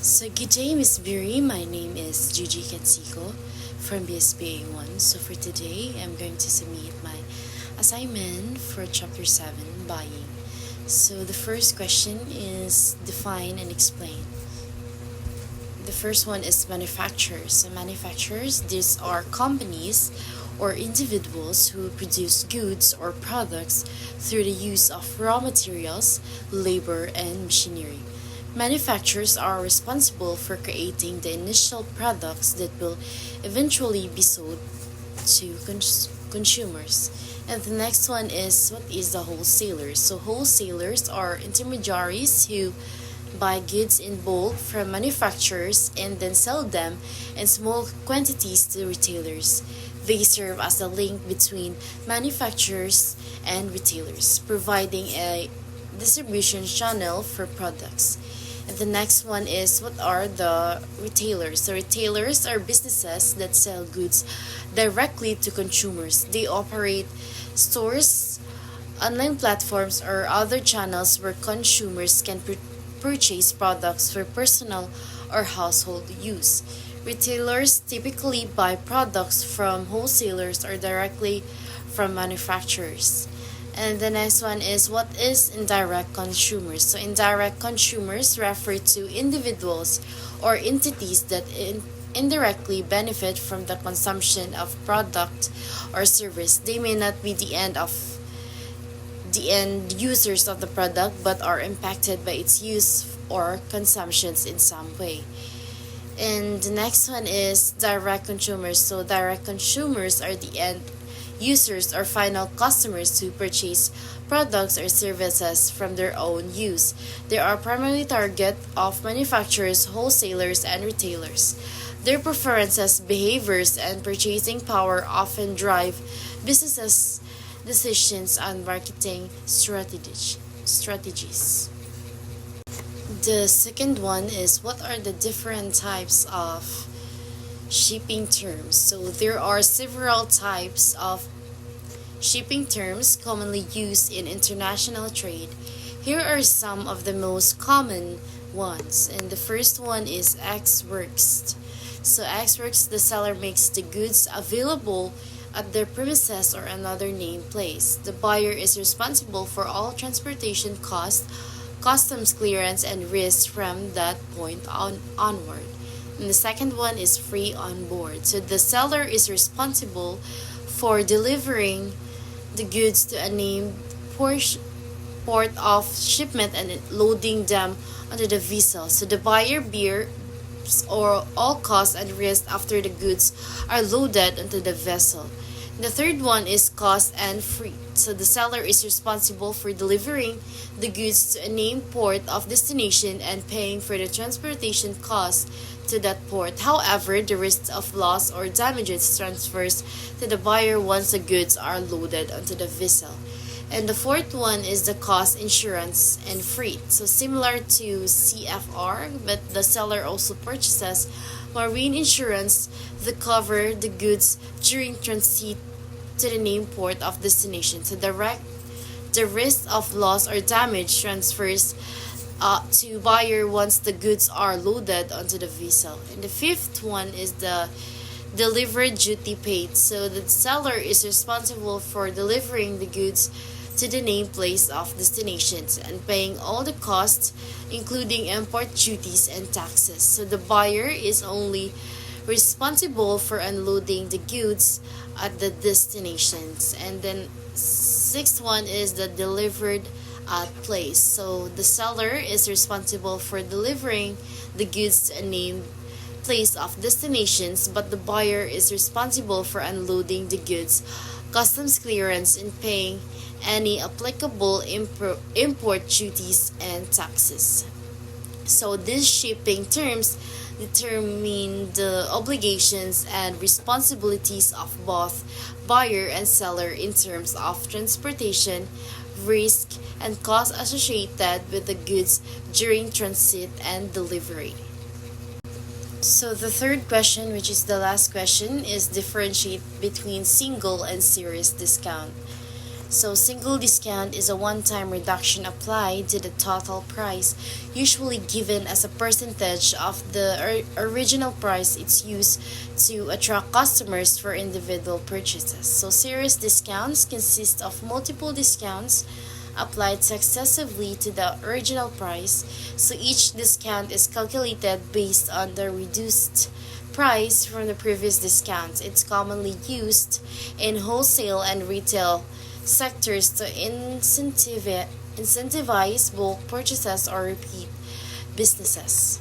So good day, Miss Biri. My name is Jojie Cansico from BSBA1. So for today, I'm going to submit my assignment for Chapter 7, Buying. So the first question is define and explain. The first one is manufacturers. So manufacturers, these are companies or individuals who produce goods or products through the use of raw materials, labor, and machinery. Manufacturers are responsible for creating the initial products that will eventually be sold to consumers. And the next one is what is the wholesalers? So wholesalers are intermediaries who buy goods in bulk from manufacturers and then sell them in small quantities to retailers. They serve as a link between manufacturers and retailers, providing a distribution channel for products. And the next one is what are the retailers? The retailers are businesses that sell goods directly to consumers. They operate stores, online platforms, or other channels where consumers can purchase products for personal or household use. Retailers typically buy products from wholesalers or directly from manufacturers. And the next one is what is indirect consumers? So indirect consumers refer to individuals or entities that indirectly benefit from the consumption of product or service. They may not be the end users of the product but are impacted by its use or consumptions in some way. And the next one is direct consumers. So direct consumers are the end users or final customers who purchase products or services from their own use. They are primarily target of manufacturers, wholesalers, and retailers. Their preferences, behaviors, and purchasing power often drive businesses' decisions on marketing strategies. The second one is what are the different types of shipping terms? So there are several types of shipping terms commonly used in international trade. Here are some of the most common ones. And the first one is ex works. So ex works, the seller makes the goods available at their premises or another named place. The buyer is responsible for all transportation costs, customs clearance, and risks from that point onward. And the second one is free on board. So the seller is responsible for delivering the goods to a named port of shipment and loading them onto the vessel. So the buyer bears or all costs and risks after the goods are loaded onto the vessel. The third one is cost and freight. So the seller is responsible for delivering the goods to a named port of destination and paying for the transportation costs to that port. However, the risk of loss or damages transfers to the buyer once the goods are loaded onto the vessel. And the fourth one is the cost, insurance, and freight. So similar to CFR, but the seller also purchases marine insurance that cover the goods during transit to the named port of destination. So the risk of loss or damage transfers to buyer once the goods are loaded onto the vessel. And the fifth one is the delivered duty paid. So the seller is responsible for delivering the goods to the named place of destinations and paying all the costs, including import duties and taxes. So the buyer is only responsible for unloading the goods at the destinations. And then sixth one is the delivered at place. So the seller is responsible for delivering the goods to a named place of destinations, but the buyer is responsible for unloading the goods, customs clearance, and paying any applicable import duties and taxes. So these shipping terms determine the obligations and responsibilities of both buyer and seller in terms of transportation, risk, and costs associated with the goods during transit and delivery. So the third question, which is the last question, is differentiate between single and series discount. So single discount is a one-time reduction applied to the total price, usually given as a percentage of the original price. It's used to attract customers for individual purchases. So serious discounts consist of multiple discounts applied successively to the original price. So each discount is calculated based on the reduced price from the previous discount. It's commonly used in wholesale and retail sectors to incentivize bulk purchases or repeat businesses.